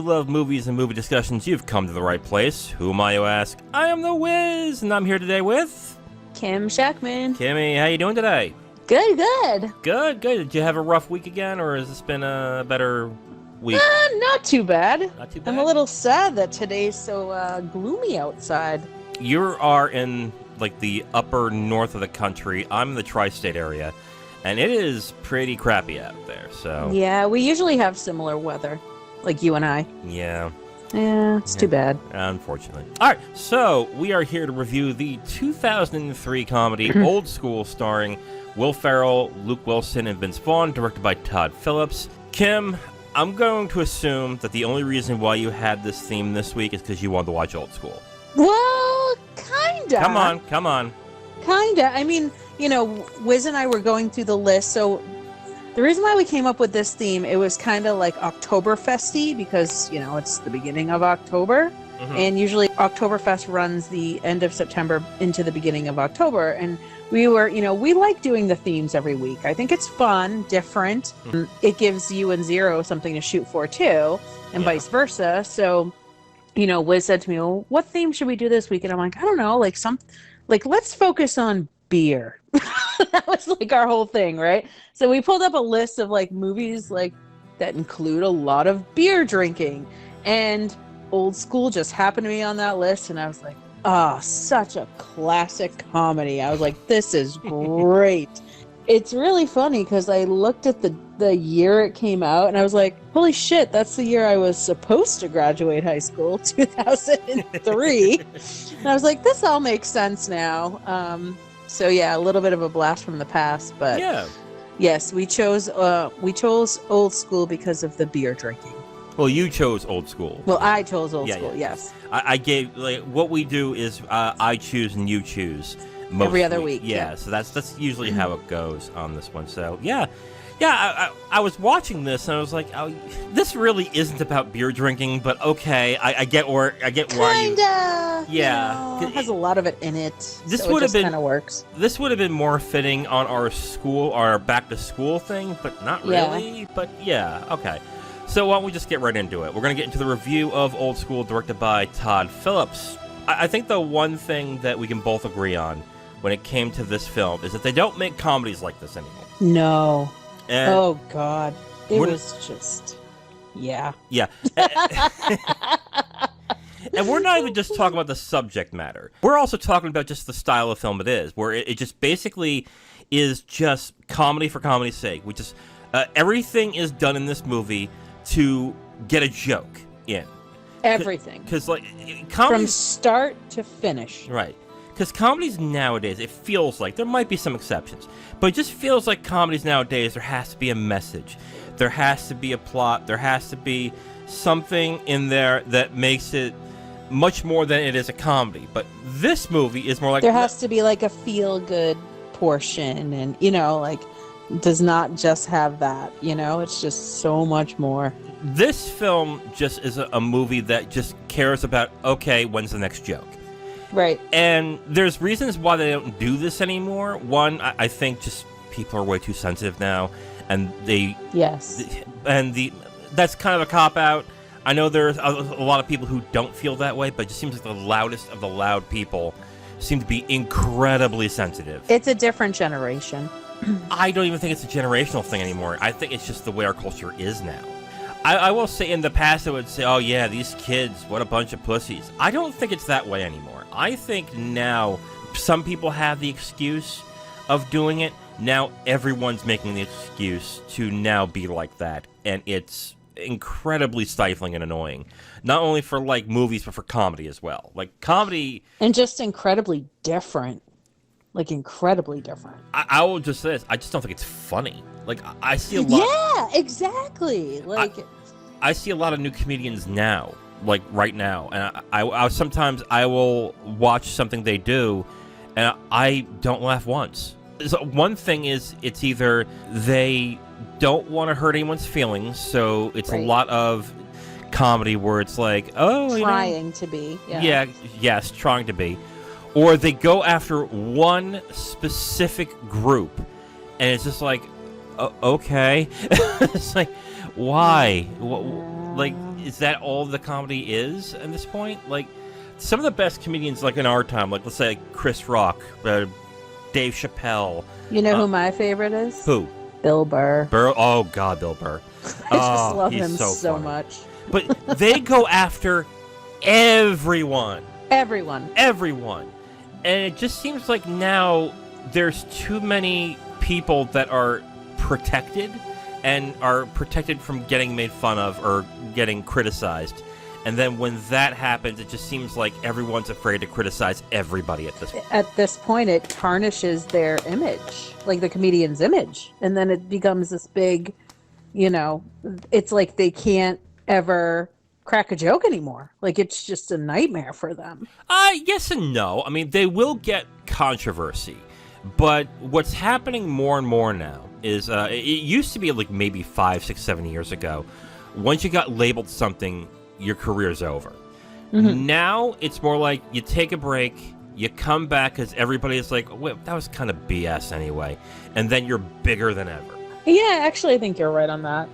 you love movies and movie discussions, you've come to the right place. Who am I, you ask? I am the Wiz, and I'm here today with... Kim Shactman. Kimmy, how you doing today? Good, good. Good. Did you have a rough week again, or has this been a better week? Not too bad. Not too bad? I'm a little sad that today's so gloomy outside. You are in, like, the upper north of the country. I'm in the tri-state area, and it is pretty crappy out there, so... Yeah, we usually have similar weather, like you and I. Yeah. Yeah, it's too bad. Unfortunately. All right, so we are here to review the 2003 comedy Old School, starring Will Ferrell, Luke Wilson, and Vince Vaughn, directed by Todd Phillips. Kim, I'm going to assume that the only reason why you had this theme this week is because you wanted to watch Old School. Well, kinda. Come on. Kinda. I mean, you know, Wiz and I were going through the list, so the reason why we came up with this theme, it was kind of like Oktoberfesty, because, you know, it's the beginning of October, and usually Oktoberfest runs the end of September into the beginning of October, and we were, you know, we like doing the themes every week. I think it's fun, different. It gives you and Zero something to shoot for, too, and vice versa, so... You know, Wiz said to me, well, what theme should we do this week? And I'm like, I don't know, let's focus on beer. That was like our whole thing, right? So we pulled up a list of like movies like that include a lot of beer drinking. And Old School just happened to be on that list. And I was like, such a classic comedy. I was like, this is great. It's really funny because I looked at the year it came out and I was like, holy shit, that's the year I was supposed to graduate high school, 2003. And I was like, this all makes sense now. So yeah, a little bit of a blast from the past, but Yeah. Yes, we chose Old School because of the beer drinking. Well, you chose Old School. Well, I chose Old School, Yeah. yes. I gave, like, what we do is I choose and you choose. Every other week. Yeah, so that's usually how it goes on this one. So, yeah, I was watching this and I was like, oh, this really isn't about beer drinking, but okay, I get why you... Kinda. Yeah. You know, it has a lot of it in it, This so would it have just been kind of works. This would have been more fitting on our back-to-school thing, but not really. Yeah. But, yeah, okay. So why don't we just get right into it? We're going to get into the review of Old School, directed by Todd Phillips. I think the one thing that we can both agree on when it came to this film is that they don't make comedies like this anymore. No. And Oh, God. It was just... Yeah. Yeah. And we're not even just talking about the subject matter. We're also talking about just the style of film it is, where it just basically is just comedy for comedy's sake. We just... everything is done in this movie to get a joke in. Everything. Because, like, From start to finish. Right. Because comedies nowadays, it feels like, there might be some exceptions, but it just feels like comedies nowadays, there has to be a message. There has to be a plot. There has to be something in there that makes it much more than it is a comedy. But this movie is more like... There has to be, like, a feel-good portion, and, you know, like, does not just have that, you know? It's just so much more. This film just is a movie that just cares about, okay, when's the next joke? Right. And there's reasons why they don't do this anymore. One, I think just people are way too sensitive now, and they... Yes. That's kind of a cop-out. I know there's a lot of people who don't feel that way, but it just seems like the loudest of the loud people seem to be incredibly sensitive. It's a different generation. I don't even think it's a generational thing anymore. I think it's just the way our culture is now. I will say in the past I would say, oh yeah, these kids, what a bunch of pussies. I don't think it's that way anymore. I think now some people have the excuse of doing it. Now everyone's making the excuse to now be like that. And it's incredibly stifling and annoying. Not only for, like, movies, but for comedy as well. Like, comedy... And just incredibly different. Like, incredibly different. I will just say this. I just don't think it's funny. Like, I see a lot... Yeah, exactly. Like... I see a lot of new comedians now, like right now, and I sometimes I will watch something they do, and I don't laugh once. So one thing is, it's either they don't want to hurt anyone's feelings, so it's a lot of comedy where it's like, oh, trying to be, yes, trying to be, or they go after one specific group, and it's just like, okay, it's like. Why? Like, is that all the comedy is at this point? Like, some of the best comedians, like in our time, like let's say Chris Rock, Dave Chappelle. You know who my favorite is? Who? Bill Burr. Oh God, Bill Burr. I just love him so much. But they go after everyone. Everyone. And it just seems like now there's too many people that are protected and are protected from getting made fun of or getting criticized. And then when that happens, it just seems like everyone's afraid to criticize everybody at this point. At this point, it tarnishes their image, like the comedian's image. And then it becomes this big, it's like they can't ever crack a joke anymore. Like, it's just a nightmare for them. Yes and no. I mean, they will get controversy. But what's happening more and more now is, it used to be like maybe 5, 6, 7 years ago. Once you got labeled something, your career's over. Mm-hmm. Now it's more like you take a break, you come back because everybody's like, wait, that was kind of BS anyway. And then you're bigger than ever. Yeah, actually, I think you're right on that.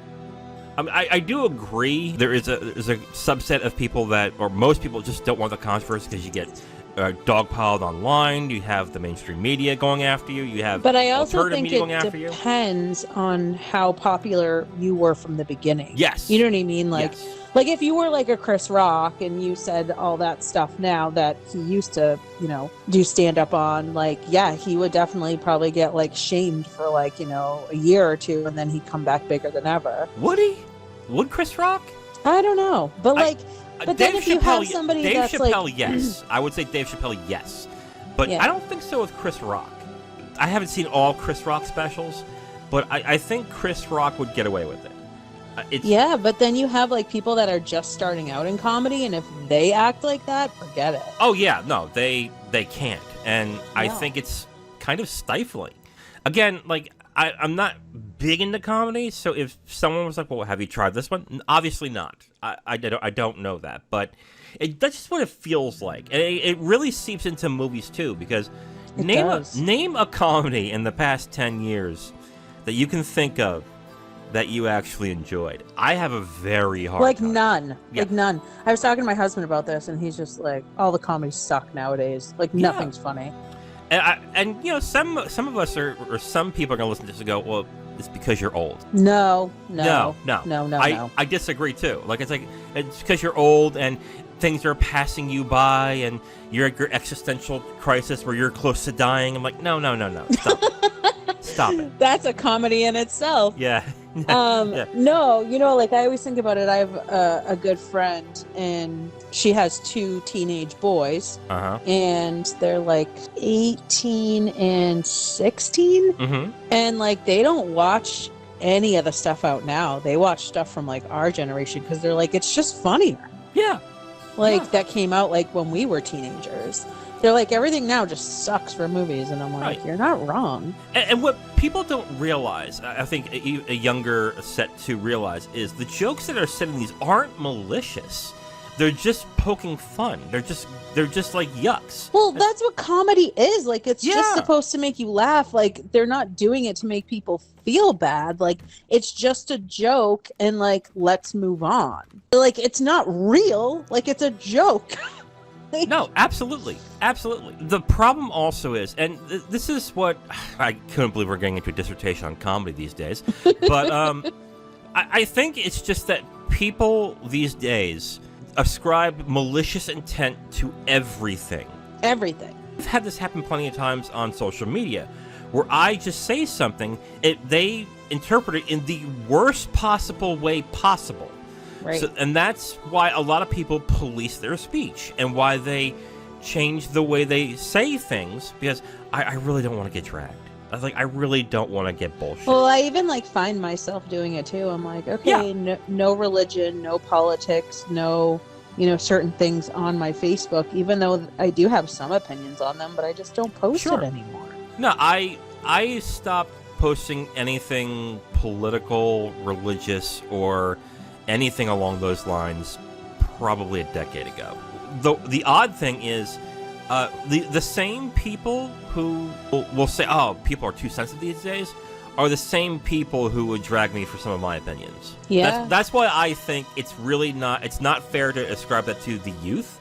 I do agree. There's a subset of people that, or most people, just don't want the controversy because you get dogpiled online. You have the mainstream media going after you. You have, but I also think it depends on how popular you were from the beginning. Yes, you know what I mean. Like, yes. Like if you were like a Chris Rock and you said all that stuff now that he used to, do stand up on, like, yeah, he would definitely probably get like shamed for like, a year or two, and then he'd come back bigger than ever. Would he? Would Chris Rock? I don't know, but like, but Dave then if you have somebody Dave that's Chappelle, like, yes, I would say Dave Chappelle, yes, but yeah. I don't think so with Chris Rock. I haven't seen all Chris Rock specials, but I think Chris Rock would get away with it. Yeah, but then you have like people that are just starting out in comedy, and if they act like that, forget it. Oh yeah, no, they can't, and I think it's kind of stifling. Again, like I'm not big into comedy, so if someone was like, "Well, have you tried this one?" Obviously not. I don't know that, but that's just what it feels like, and it really seeps into movies too. Because name a comedy in the past 10 years that you can think of that you actually enjoyed. I have a very hard time. None. Yeah. Like none. I was talking to my husband about this, and he's just like, all the comedies suck nowadays. Like, nothing's funny. And some of us or some people are going to listen to this and go, well, it's because you're old. No. I disagree too. Like, it's because you're old and things are passing you by and you're at your existential crisis where you're close to dying. I'm like, no. Stop it. Stop it. That's a comedy in itself. Yeah. Yeah. No, like I always think about it. I have a good friend, and she has 2 teenage boys, and they're like 18 and 16, and like they don't watch any of the stuff out now. They watch stuff from like our generation because they're like, it's just funnier. Yeah. That came out like when we were teenagers. They're like, everything now just sucks for movies, and I'm like, You're not wrong. And what people don't realize, I think a younger set to realize, is the jokes that are said in these aren't malicious. They're just poking fun. They're just like yucks. Well, that's what comedy is. Like, it's just supposed to make you laugh. Like, they're not doing it to make people feel bad. Like, it's just a joke, and like, let's move on. Like, it's not real. Like, it's a joke. No, absolutely. The problem also is, and this is what I couldn't believe we're getting into a dissertation on comedy these days, but I think it's just that people these days ascribe malicious intent to everything. Everything. I've had this happen plenty of times on social media, where I just say something, they interpret it in the worst possible way possible. Right. So, and that's why a lot of people police their speech and why they change the way they say things, because I really don't want to get dragged. I really don't want to get bullshit. Well, I even like find myself doing it too. I'm like, okay, no religion, no politics, no, certain things on my Facebook, even though I do have some opinions on them, but I just don't post it anymore. No, I stopped posting anything political, religious, or anything along those lines probably a decade ago. The odd thing is, the same people who will say, oh, people are too sensitive these days, are the same people who would drag me for some of my opinions. Yeah. That's why I think it's not fair to ascribe that to the youth.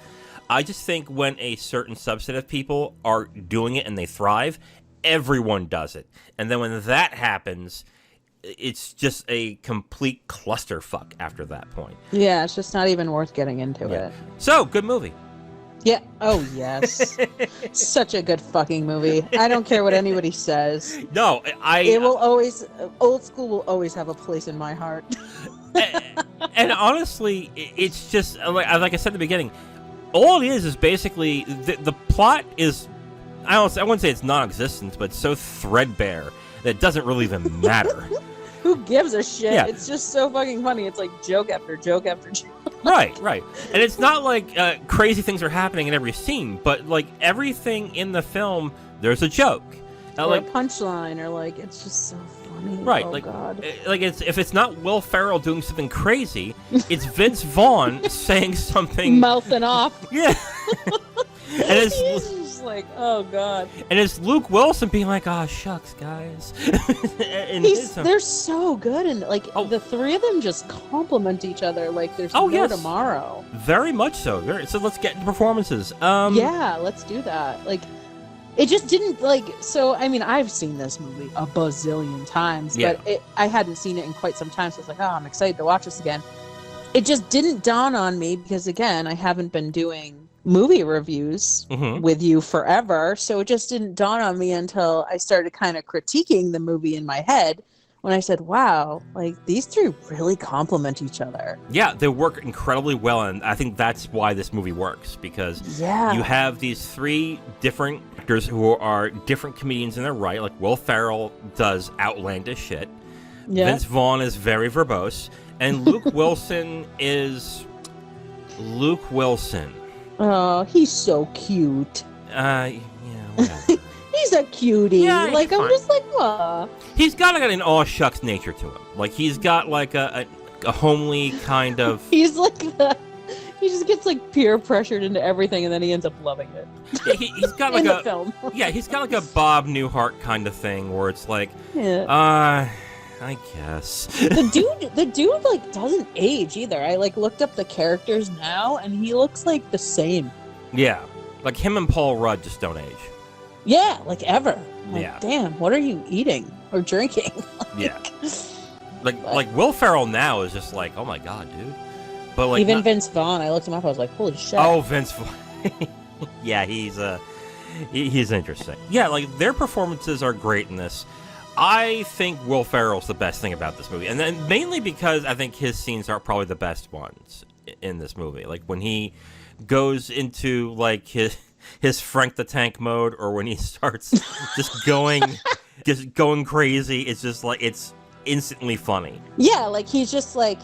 I just think when a certain subset of people are doing it and they thrive, everyone does it. And then when that happens, it's just a complete clusterfuck after that point. Yeah, it's just not even worth getting into it. So, good movie. Yeah. Oh, yes. Such a good fucking movie. I don't care what anybody says. No, It will always, old school will always have a place in my heart. and honestly, it's just, like I said at the beginning, all it is basically, the plot is, I wouldn't say it's non-existent, but it's so threadbare that it doesn't really even matter. Who gives a shit? Yeah. It's just so fucking funny. It's like joke after joke after joke. Right. And it's not like crazy things are happening in every scene, but like everything in the film, there's a joke. Or a punchline, or like, it's just so funny. Right. Oh, like, God. Like if it's not Will Ferrell doing something crazy, it's Vince Vaughn saying something. Mouthing off. Yeah. And it's He's just like, oh, God. And it's Luke Wilson being like, "Oh shucks, guys." And they're so good, and like the three of them just complement each other like there's tomorrow. Very much so. So let's get into performances. Yeah, let's do that. Like, it just didn't like. So I mean, I've seen this movie a bazillion times, but I hadn't seen it in quite some time. So I was like, oh, I'm excited to watch this again. It just didn't dawn on me because, again, I haven't been doing movie reviews with you forever, so it just didn't dawn on me until I started kind of critiquing the movie in my head when I said, wow, like these three really complement each other. Yeah, they work incredibly well, and I think that's why this movie works, because you have these three different actors who are different comedians in their right. Like Will Ferrell does outlandish shit. Vince Vaughn is very verbose, and Luke Wilson is Luke Wilson. Oh, he's so cute. Yeah, whatever. He's a cutie. Yeah, like, I'm just like, aw. He's got like an aw shucks nature to him. Like, he's got like a homely kind of. He's like he just gets like peer pressured into everything, and then he ends up loving it. Yeah, he's got like in the film. Yeah, he's got like a Bob Newhart kind of thing where it's like, I guess. The dude like doesn't age either. I like looked up the characters now, and he looks like the same. Yeah, like him and Paul Rudd just don't age. Yeah, like ever. Like, yeah. Damn, what are you eating or drinking? Like Will Ferrell now is just like, oh my god, dude. But like even Vince Vaughn, I looked him up. I was like, holy shit. Oh, Vince Vaughn. Yeah, he's interesting. Yeah, like their performances are great in this. I think Will Ferrell's the best thing about this movie, and then mainly because I think his scenes are probably the best ones in this movie. Like when he goes into like his Frank the Tank mode, or when he starts just going crazy. It's just like it's instantly funny. Yeah, like he's just like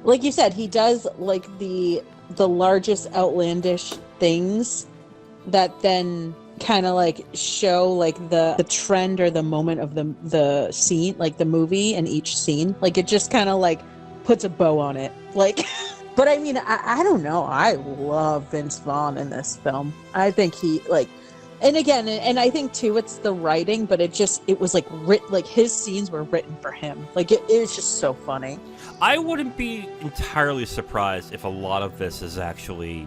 you said, he does like the largest outlandish things that then kind of like show like the trend or the moment of the scene, like the movie and each scene. Like it just kind of like puts a bow on it. Like, but I mean, I don't know. I love Vince Vaughn in this film. I think he like, and again, and I think too, it's the writing, but it was like written, like his scenes were written for him. Like it was just so funny. I wouldn't be entirely surprised if a lot of this is actually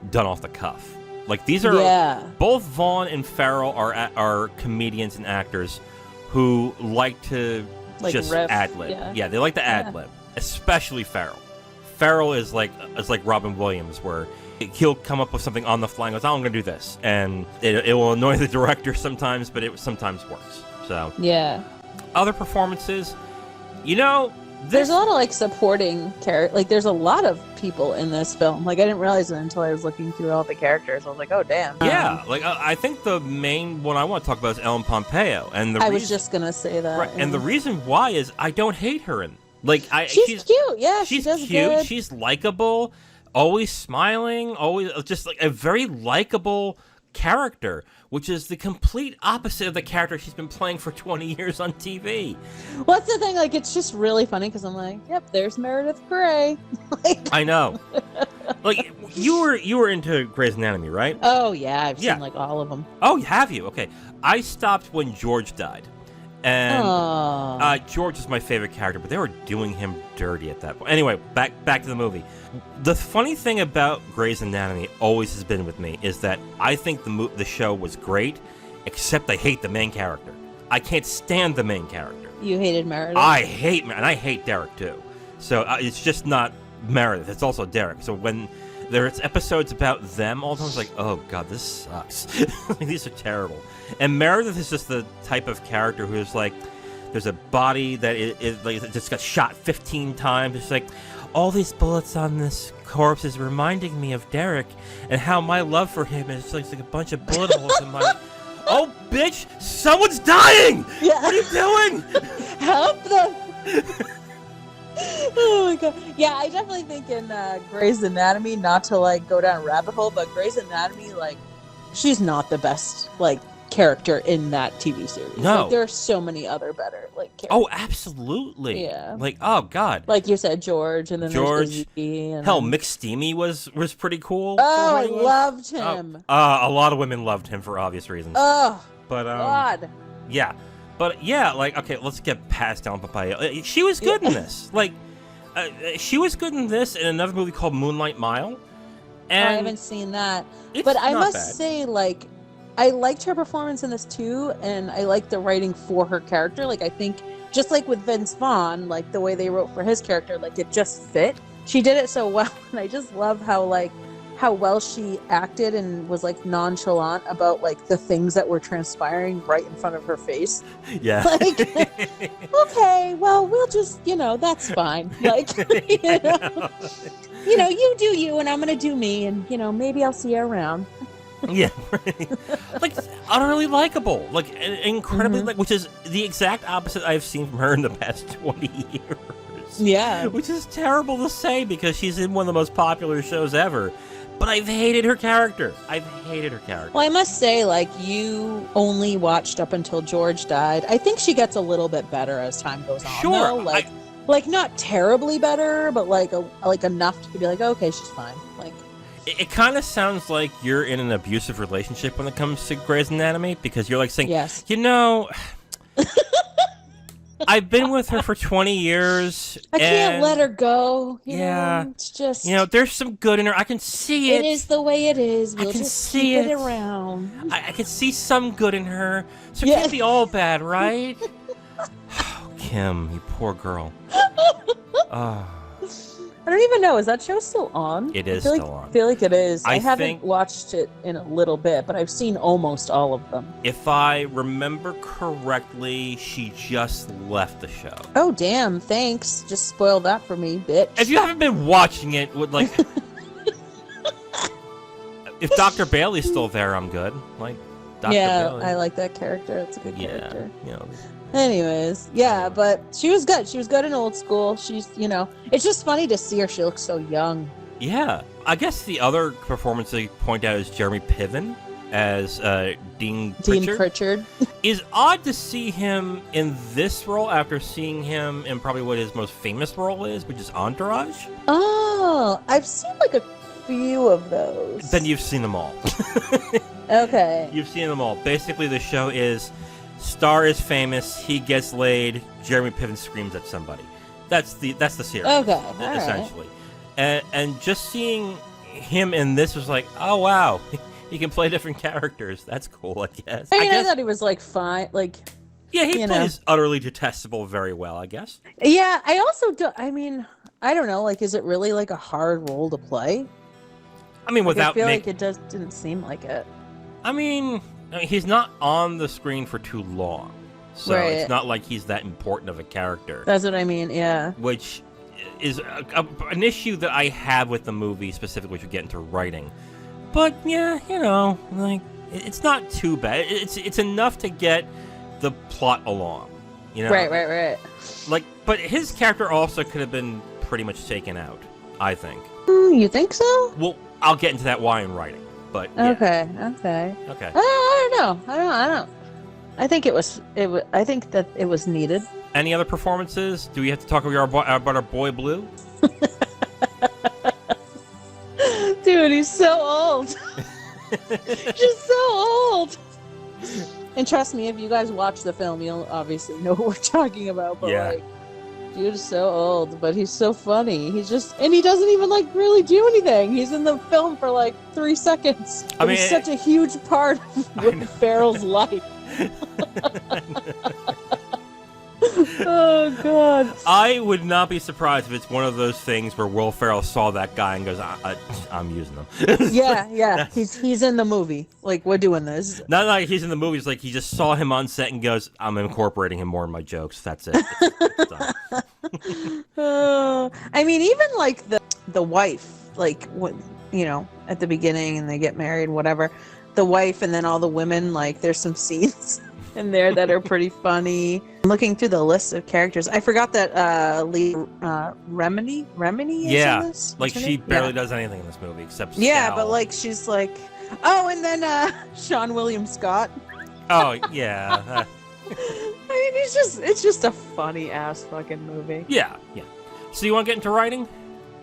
done off the cuff. Like these are both Vaughn and Ferrell are comedians and actors who like to like just riff. Ad-lib. Yeah, they like to ad-lib, especially Ferrell. Ferrell is like Robin Williams, where he'll come up with something on the fly and goes, "Oh, I'm going to do this," and it will annoy the director sometimes, but it sometimes works. So other performances, there's a lot of like supporting characters. Like there's a lot of people in this film. Like I didn't realize it until I was looking through all the characters. I was like, oh damn. Yeah, like I think the main one I want to talk about is Ellen Pompeo, and I was just gonna say that. Right, and the reason why is I don't hate her in. Like she's cute. Yeah, she's does cute. Good. She's likable. Always smiling. Always just like a very likable character, which is the complete opposite of the character she's been playing for 20 years on TV. Well, that's the thing. Like, it's just really funny because I'm like, yep, there's Meredith Grey. I know. Like, you were into Grey's Anatomy, right? Oh yeah, I've seen like all of them. Oh, have you? Okay, I stopped when George died. And Aww. George is my favorite character, but they were doing him dirty at that point. Anyway, back to the movie. The funny thing about Grey's Anatomy always has been with me is that I think the show was great, except I hate the main character. I can't stand the main character. You hated Meredith? I hate Derek too. So it's just not Meredith, it's also Derek. So when there's episodes about them all the time, it's like, oh god, this sucks. These are terrible. And Meredith is just the type of character who's like, there's a body that it just got shot 15 times. It's like, all these bullets on this corpse is reminding me of Derek and how my love for him is like a bunch of bullet holes in my... Oh, bitch! Someone's dying! Yeah. What are you doing? Help them! Oh my god. Yeah, I definitely think in Grey's Anatomy, not to like go down a rabbit hole, but Grey's Anatomy, like, she's not the best like character in that TV series. No. Like, there are so many other better like characters. Oh, absolutely. Yeah. Like, oh god. Like you said, George, and then George. there's Izzy, and Hell, then... McSteamy was pretty cool. Oh, I for what he was. loved him. A lot of women loved him for obvious reasons. Oh, But God. yeah. But yeah, like, okay, let's get past Ellen Papaya. She was good in this. Like, she was good in this in another movie called Moonlight Mile. And I haven't seen that. it's But I not must bad. say, like, I liked her performance in this too, and I liked the writing for her character. Like, I think, just like with Vince Vaughn, like, the way they wrote for his character, like, it just fit. She did it so well, and I just love how well she acted and was, like, nonchalant about, like, the things that were transpiring right in front of her face. Yeah. Like, okay, well, we'll just, that's fine. Like, you do you, and I'm gonna do me, and, maybe I'll see you around. Yeah, like utterly likable, like incredibly Mm-hmm. like, which is the exact opposite I've seen from her in the past 20 years. Yeah. Which is terrible to say because she's in one of the most popular shows ever. But I've hated her character. Well, I must say, like, you only watched up until George died. I think she gets a little bit better as time goes on. Sure, though. Like not terribly better, but like enough to be like, okay, she's fine. Like. It kind of sounds like you're in an abusive relationship when it comes to Grey's Anatomy because you're like saying, yes. I've been with her for 20 years. I can't let her go. Yeah. It's just... there's some good in her. I can see it. It is the way it is. We'll I can just see keep it it. around. I can see some good in her. So it Yeah. can't be all bad, right? Kim, you poor girl. I don't even know. Is that show still on? It is still on. I feel like it is. I haven't think- watched it in a little bit, but I've seen almost all of them. If I remember correctly, she just left the show. Oh, damn. Thanks. Just spoiled that for me, bitch. If you haven't been watching it, if Dr. Bailey's still there, I'm good. Like, Dr. Yeah, Bailey. I like that character. It's a good character. Yeah, Anyways, yeah, but she was good. She was good in Old School. She's, it's just funny to see her. She looks so young. Yeah. I guess the other performance they point out is Jeremy Piven as Dean Pritchard. Dean Pritchard. Is odd to see him in this role after seeing him in probably what his most famous role is, which is Entourage. Oh, I've seen like a few of those. Then you've seen them all. Okay. You've seen them all. Basically, the show is star is famous, he gets laid, Jeremy Piven screams at somebody. That's the series. Okay, all right. essentially. And just seeing him in this was like, oh wow, he can play different characters. That's cool, I guess. I thought he was like fine, like. Yeah, he plays utterly detestable very well, I guess. Yeah, I also do. I mean, I don't know. Like, is it really like a hard role to play? I mean, I feel like it just didn't seem like it. I mean, he's not on the screen for too long, so Right. it's not like he's that important of a character. That's what I mean. Yeah. Which is an issue that I have with the movie, specifically, which we get into writing. But yeah, like it's not too bad. It's enough to get the plot along. Right. Like, but his character also could have been pretty much taken out, I think. You think so? Well, I'll get into that why in writing. But yeah. Okay. Okay. I don't know. I think it was. I think that it was needed. Any other performances? Do we have to talk about our boy Blue? Dude, he's so old. Just so old. And trust me, if you guys watch the film, you'll obviously know what we're talking about. But like, dude is so old, but he's so funny. He's just, and he doesn't even like really do anything. He's in the film for like 3 seconds. I mean, he's such a huge part of Will Ferrell's life. Oh god! I would not be surprised if it's one of those things where Will Ferrell saw that guy and goes, "I'm using them." Yeah. He's in the movie. Like, we're doing this. Not like he's in the movie. It's like he just saw him on set and goes, "I'm incorporating him more in my jokes." That's it. It's done. I mean, even like the wife, like what at the beginning, and they get married, whatever. The wife, and then all the women. Like, there's some scenes in there that are pretty funny. I'm looking through the list of characters. I forgot that Lee Remini is in this. Like she barely does anything in this movie except scowl. But like she's like, oh, and then Sean William Scott. Oh yeah. I mean, it's just a funny ass fucking movie. Yeah. So you want to get into writing?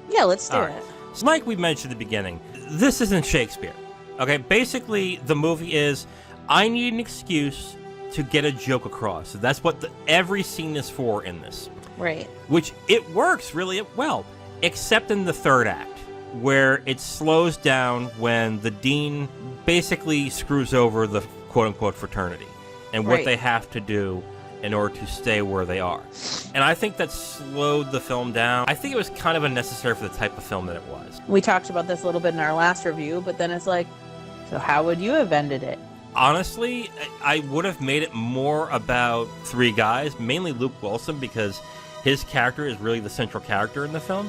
Yeah, let's do it. So like we mentioned at the beginning, this isn't Shakespeare. Okay, basically the movie is, I need an excuse to get a joke across. So that's what every scene is for in this. Right. Which it works really well, except in the third act, where it slows down when the dean basically screws over the quote-unquote fraternity and what they have to do in order to stay where they are. And I think that slowed the film down. I think it was kind of unnecessary for the type of film that it was. We talked about this a little bit in our last review, but then it's like, so how would you have ended it? Honestly, I would have made it more about 3 guys, mainly Luke Wilson, because his character is really the central character in the film.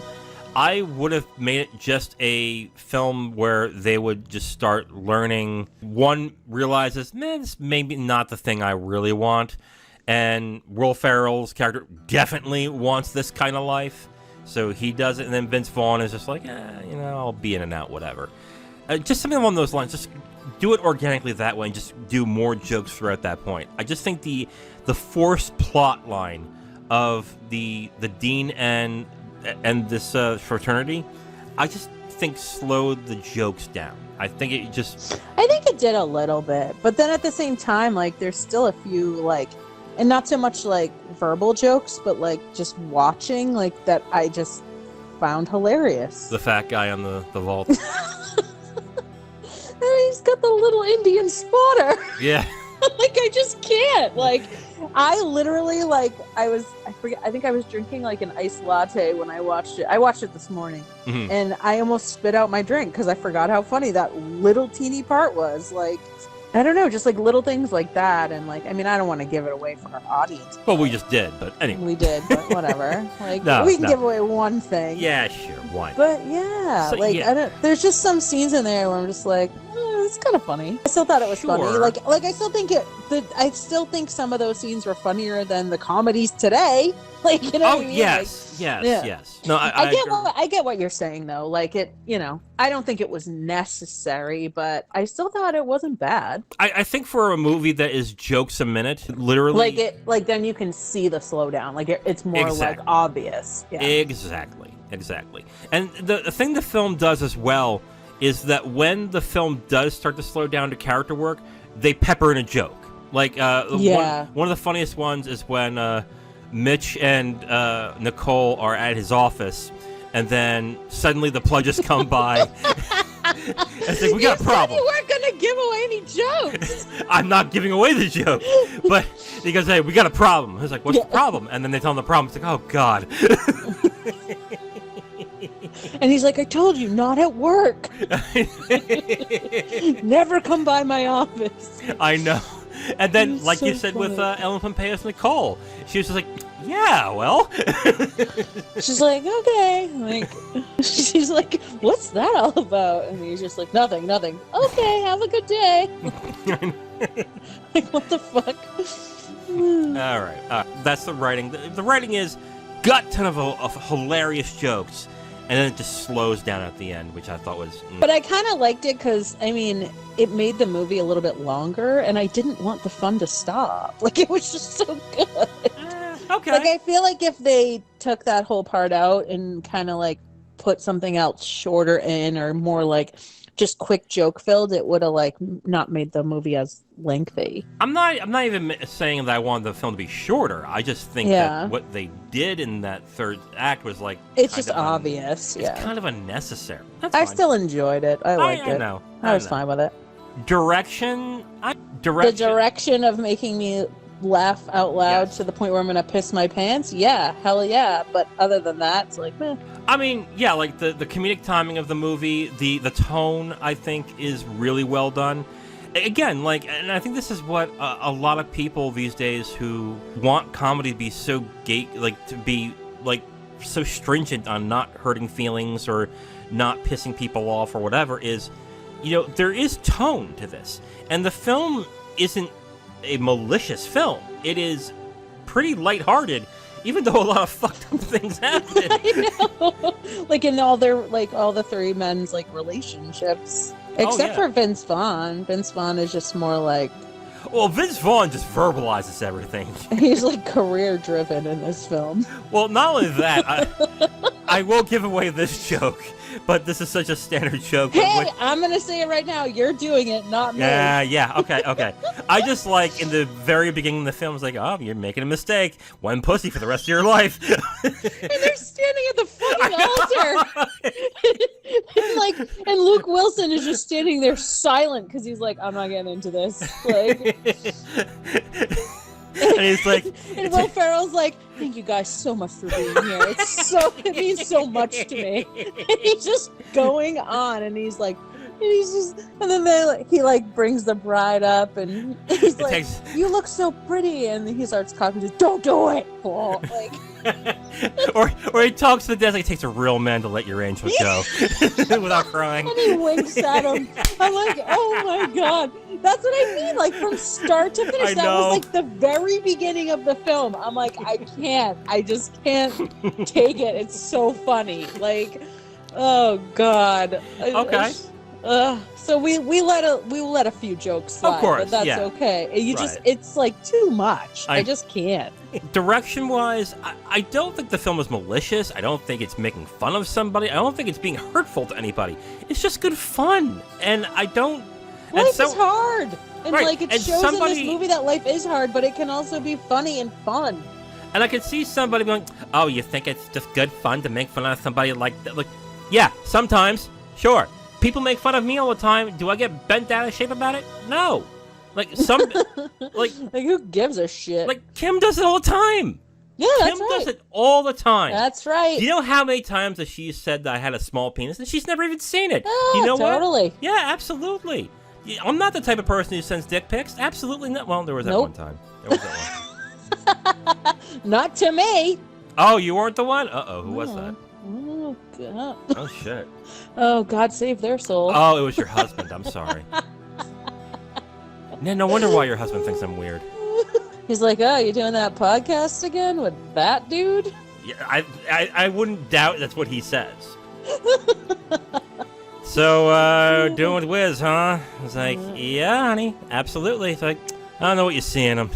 I would have made it just a film where they would just start learning. One realizes, man, this may be not the thing I really want. And Will Ferrell's character definitely wants this kind of life. So he does it. And then Vince Vaughn is just like, I'll be in and out, whatever. Just something along those lines. Just do it organically that way and just do more jokes throughout that point. I just think the forced plot line of the dean and this fraternity, I just think slowed the jokes down. I think it did a little bit, but then at the same time, like, there's still a few, like, and not so much like verbal jokes, but like just watching, like, that I just found hilarious. The fat guy on the vault. He's got the little Indian spotter. Yeah. Like, I just can't. Like, I literally, like, I think I was drinking like an iced latte when I watched it. I watched it this morning, and I almost spit out my drink because I forgot how funny that little teeny part was. Like, I don't know, just like little things like that. And like, I mean, I don't want to give it away for our audience. Well, we just did, but anyway. We did, but whatever. Like, we can give away one thing. Yeah, sure, why? But yeah, so, like, yeah. There's just some scenes in there where I'm just like, it's kind of funny. I still thought it was funny. Like I still think I still think some of those scenes were funnier than the comedies today. Like, what I mean? Yes. No, I get what you're saying though. Like, it, I don't think it was necessary, but I still thought it wasn't bad. I think for a movie that is jokes a minute, literally, like then you can see the slowdown. Like, it's more like obvious. Yeah. Exactly. And the thing the film does as well is that when the film does start to slow down to character work, they pepper in a joke. Like, one of the funniest ones is when Mitch and Nicole are at his office, and then suddenly the Pludges come by. It's like, we got a problem. You weren't going to give away any jokes. I'm not giving away the joke. But he goes, hey, we got a problem. He's like, what's the problem? And then they tell him the problem. It's like, oh, God. And he's like, I told you, not at work. Never come by my office. I know. And then, like you said, with Ellen Pompeo's Nicole, she was just like, yeah, well. She's like, okay. Like, she's like, what's that all about? And he's just like, nothing. Okay, have a good day. Like, what the fuck? All right. That's the writing. The writing is gut ton of hilarious jokes. And then it just slows down at the end, which I thought was... But I kind of liked it because, I mean, it made the movie a little bit longer, and I didn't want the fun to stop. Like, it was just so good. Okay. Like, I feel like if they took that whole part out and kind of, like, put something else shorter in, or more, like, just quick joke filled, it would have like not made the movie as lengthy. I'm not even saying that I wanted the film to be shorter. I just think that what they did in that third act was like it's just obvious. It's kind of unnecessary. That's I fine. Still enjoyed it. I liked it. I was fine with it. Direction. The direction of making me laugh out loud to the point where I'm gonna piss my pants. Yeah, hell yeah. But other than that, it's like, meh. I mean, yeah, like the comedic timing of the movie, the tone, I think, is really well done. Again, like, and I think this is what a lot of people these days who want comedy to be so so stringent on not hurting feelings or not pissing people off or whatever is, there is tone to this. And the film isn't a malicious film. It is pretty lighthearted, even though a lot of fucked up things happen. I know. Like in all the three men's like relationships. Except for Vince Vaughn. Vince Vaughn is just more like... Well, Vince Vaughn just verbalizes everything. He's like career driven in this film. Well, not only that, I will give away this joke, but this is such a standard joke. Hey, I'm going to say it right now. You're doing it, not me. Yeah, okay. I just like in the very beginning of the film, it's like, oh, you're making a mistake. One pussy for the rest of your life. And they're standing at the fucking altar. and Luke Wilson is just standing there silent because he's like, I'm not getting into this. Like, and he's like, and Will Ferrell's like, thank you guys so much for being here. It means so much to me. And he's just going on, and he's like, and then he brings the bride up, and he's like, you look so pretty, and he starts talking to, don't do it, Paul. Like, or he talks to the desk like it takes a real man to let your angel go without crying. And he winks at him. I'm like, oh my god. That's what I mean. Like from start to finish. That was like the very beginning of the film. I'm like, I just can't take it. It's so funny. Like, oh god. Okay. So we let a few jokes slide, of course, but that's okay. It's like too much. I just can't. Direction-wise, I don't think the film is malicious. I don't think it's making fun of somebody. I don't think it's being hurtful to anybody. It's just good fun, and I don't. Life is hard, and it shows in this movie that life is hard, but it can also be funny and fun. And I could see somebody going, "Oh, you think it's just good fun to make fun of somebody like that?" Like, yeah, sometimes, sure. People make fun of me all the time. Do I get bent out of shape about it? No. Like who gives a shit? Like Kim does it all the time. Yeah, that's Kim does it all the time. That's right. Do you know how many times that she said that I had a small penis and she's never even seen it? Oh, Do you know totally. What? Yeah, absolutely. I'm not the type of person who sends dick pics. Absolutely not. Well, there was that one time. There was that one. Not to me. Oh, you weren't the one? Uh-oh, who was that? Oh, God. Oh, shit. Oh, God save their soul. Oh, it was your husband. I'm sorry. No wonder why your husband thinks I'm weird. He's like, oh, you doing that podcast again with that dude? Yeah, I wouldn't doubt that's what he says. So, doing with Wiz, huh? I was like, yeah, honey, absolutely. It's like, I don't know what you see in him.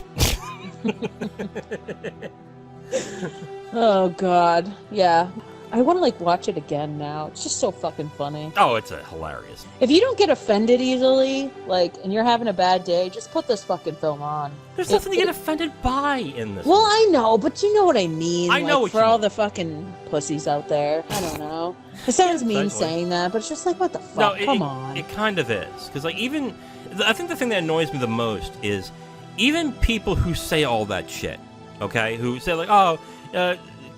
Oh, God. Yeah. I want to, watch it again now. It's just so fucking funny. Oh, it's hilarious. If you don't get offended easily, and you're having a bad day, just put this fucking film on. There's nothing to get offended by in this. Well, I know, but you know what I mean. I know what for all the fucking pussies out there. I don't know. It sounds mean saying that, but it's just like, what the fuck? No, Come on. It kind of is. Because, I think the thing that annoys me the most is even people who say all that shit, okay? Who say,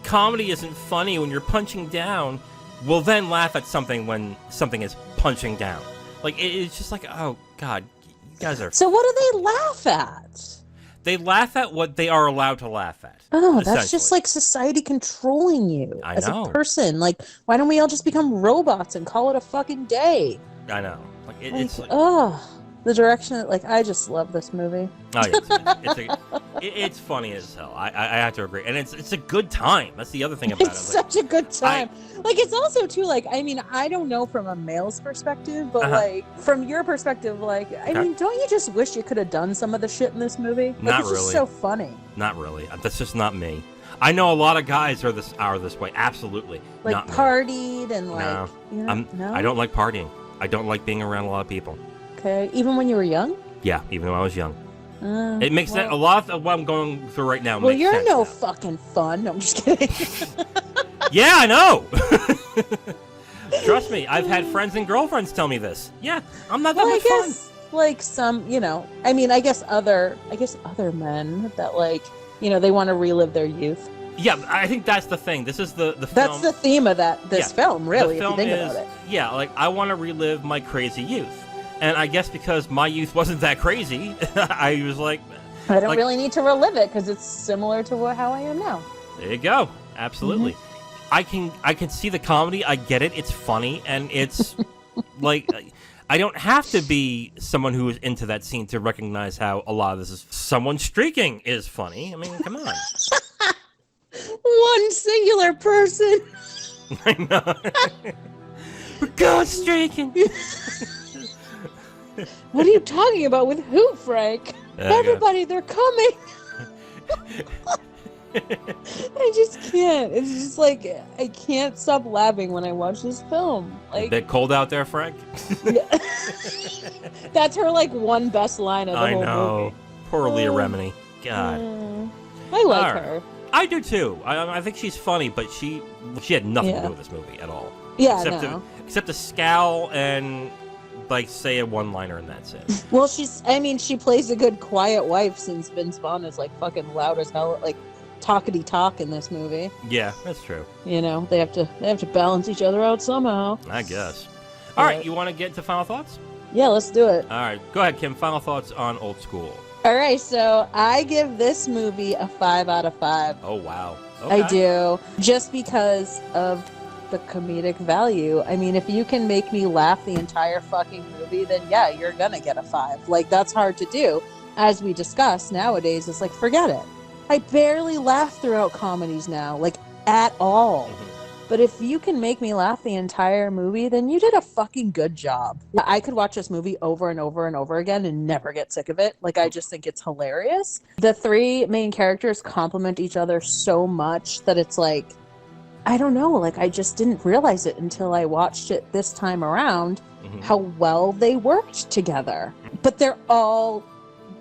comedy isn't funny when you're punching down, will then laugh at something when something is punching down. It's just like, oh, God, you guys are... So what do they laugh at? They laugh at what they are allowed to laugh at. Oh, that's just like society controlling you as a person. Why don't we all just become robots and call it a fucking day? I know. The direction, I just love this movie. Oh, yeah. It's funny as hell. I have to agree. And it's a good time. That's the other thing about it. It's such a good time. It's also, too, I don't know from a male's perspective, but, from your perspective, don't you just wish you could have done some of the shit in this movie? Not it's really. Just so funny. Not really. That's just not me. I know a lot of guys are this way. Absolutely. Not partied and, no. No? I don't like partying. I don't like being around a lot of people. Okay, even when you were young? Yeah, even when I was young. It makes sense. A lot of what I'm going through right now makes sense. Well, you're no now. fucking fun. No, I'm just kidding. Yeah, I know. Trust me, I've had friends and girlfriends tell me this. Yeah, I'm not that much fun. Like some, I mean, I guess other men that like, they want to relive their youth. Yeah, I think that's the thing. This is the film. That's the theme of this film, really, the film if you think about it. Yeah, like, I want to relive my crazy youth. And I guess because my youth wasn't that crazy, I was like... I don't really need to relive it, because it's similar to how I am now. There you go. Absolutely. Mm-hmm. I can see the comedy. I get it. It's funny. And it's, like... I don't have to be someone who is into that scene to recognize how a lot of this is... Someone streaking is funny. I mean, come on. One singular person. I know. We're going streaking. What are you talking about? With who, Frank? Everybody, they're coming. I just can't. It's just like, I can't stop laughing when I watch this film. Like, a bit cold out there, Frank? Yeah. That's her, like, one best line of the whole movie. Poor Leah Remini. God. I like her. I do, too. I think she's funny, but she had nothing to do with this movie at all. Yeah, except to scowl and... like, say a one-liner and that's it. Well, she plays a good quiet wife since Vince Vaughn is, like, fucking loud as hell, like, talkity-talk in this movie. Yeah, that's true. They have to balance each other out somehow. I guess. All right, you want to get to final thoughts? Yeah, let's do it. All right, go ahead, Kim. Final thoughts on Old School. All right, so I give this movie a 5 out of 5. Oh, wow. Okay. I do. Just because of the comedic value. I mean, if you can make me laugh the entire fucking movie, then yeah, you're gonna get a 5. Like, that's hard to do. As we discussed, nowadays, it's like, forget it. I barely laugh throughout comedies now, like, at all. But if you can make me laugh the entire movie, then you did a fucking good job. I could watch this movie over and over and over again and never get sick of it. Like, I just think it's hilarious. The 3 main characters complement each other so much that it's like, I don't know, like, I just didn't realize it until I watched it this time around, how well they worked together. But they're all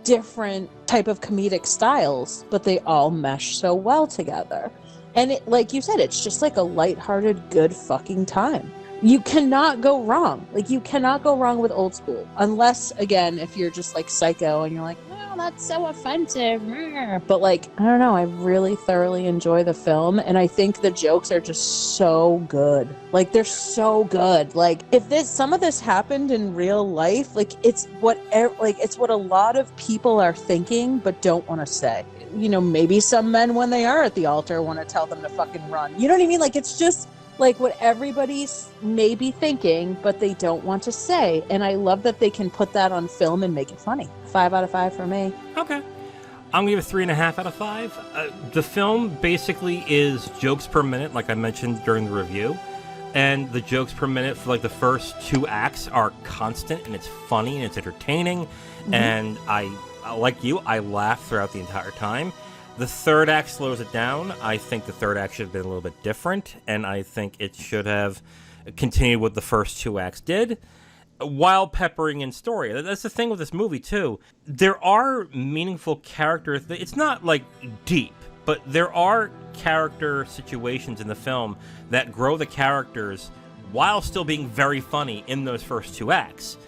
different type of comedic styles, but they all mesh so well together. And it, like you said, it's just like a lighthearted, good fucking time. You cannot go wrong. Like, you cannot go wrong with Old School. Unless, again, if you're just like Psycho and you're like, oh, that's so offensive. But like, I don't know, I really thoroughly enjoy the film. And I think the jokes are just so good. Like, they're so good. Like, if some of this happened in real life, like, it's what a lot of people are thinking, but don't want to say. Maybe some men, when they are at the altar, want to tell them to fucking run. You know what I mean? Like, it's just like what everybody's maybe thinking, but they don't want to say. And I love that they can put that on film and make it funny. 5 out of 5 for me. Okay. I'm going to give it 3.5 out of 5. The film basically is jokes per minute, like I mentioned during the review. And the jokes per minute for like the first 2 acts are constant, and it's funny and it's entertaining. And I like you, I laugh throughout the entire time. The 3rd act slows it down. I think the 3rd act should have been a little bit different, and I think it should have continued what the first 2 acts did, while peppering in story. That's the thing with this movie, too. There are meaningful characters. It's not, like, deep, but there are character situations in the film that grow the characters while still being very funny in those first 2 acts.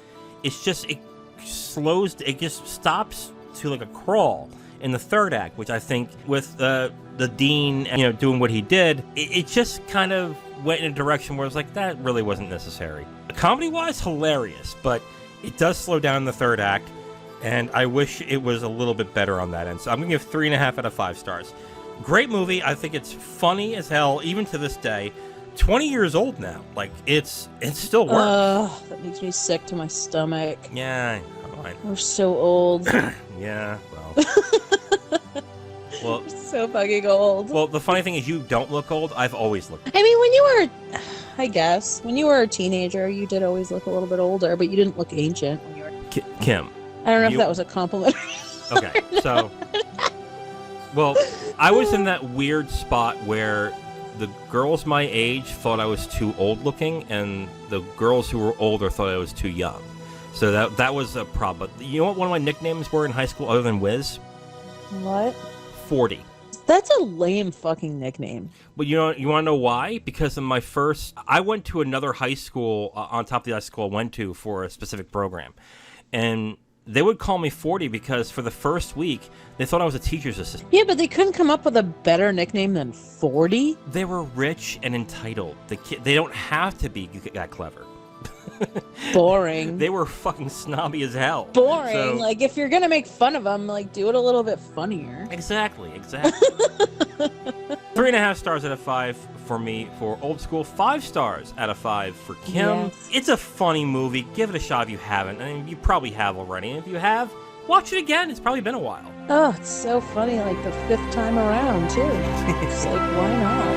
It's just, it just stops to, like, a crawl in the 3rd act, which I think with the dean, doing what he did, it just kind of went in a direction where it was like, that really wasn't necessary. Comedy-wise, hilarious, but it does slow down in the 3rd act, and I wish it was a little bit better on that end. So I'm going to give 3.5 out of 5 stars. Great movie. I think it's funny as hell, even to this day. 20 years old now. Like, it still works. That makes me sick to my stomach. Yeah, we're so old. Yeah, well. We're so fucking old. Well, the funny thing is, you don't look old. I've always looked old. I mean, when you were a teenager, you did always look a little bit older, but you didn't look ancient when you were... Kim. I don't know if that was a compliment. Okay, so... Well, I was in that weird spot where the girls my age thought I was too old looking, and the girls who were older thought I was too young. So that was a problem. But you know what one of my nicknames were in high school other than Wiz? What? 40. That's a lame fucking nickname. But you want to know why? Because I went to another high school on top of the high school I went to for a specific program. And they would call me 40 because for the first week, they thought I was a teacher's assistant. Yeah, but they couldn't come up with a better nickname than 40? They were rich and entitled. They don't have to be that clever. Boring. They were fucking snobby as hell. Boring. So, like, if you're gonna make fun of them, like, do it a little bit funnier. Exactly. 3.5 stars out of 5 for me for Old School. 5 stars out of 5 for Kim. Yes. It's a funny movie. Give it a shot if you haven't. I mean, you probably have already. And if you have, watch it again. It's probably been a while. Oh, it's so funny, like the 5th time around, too. It's like, why not?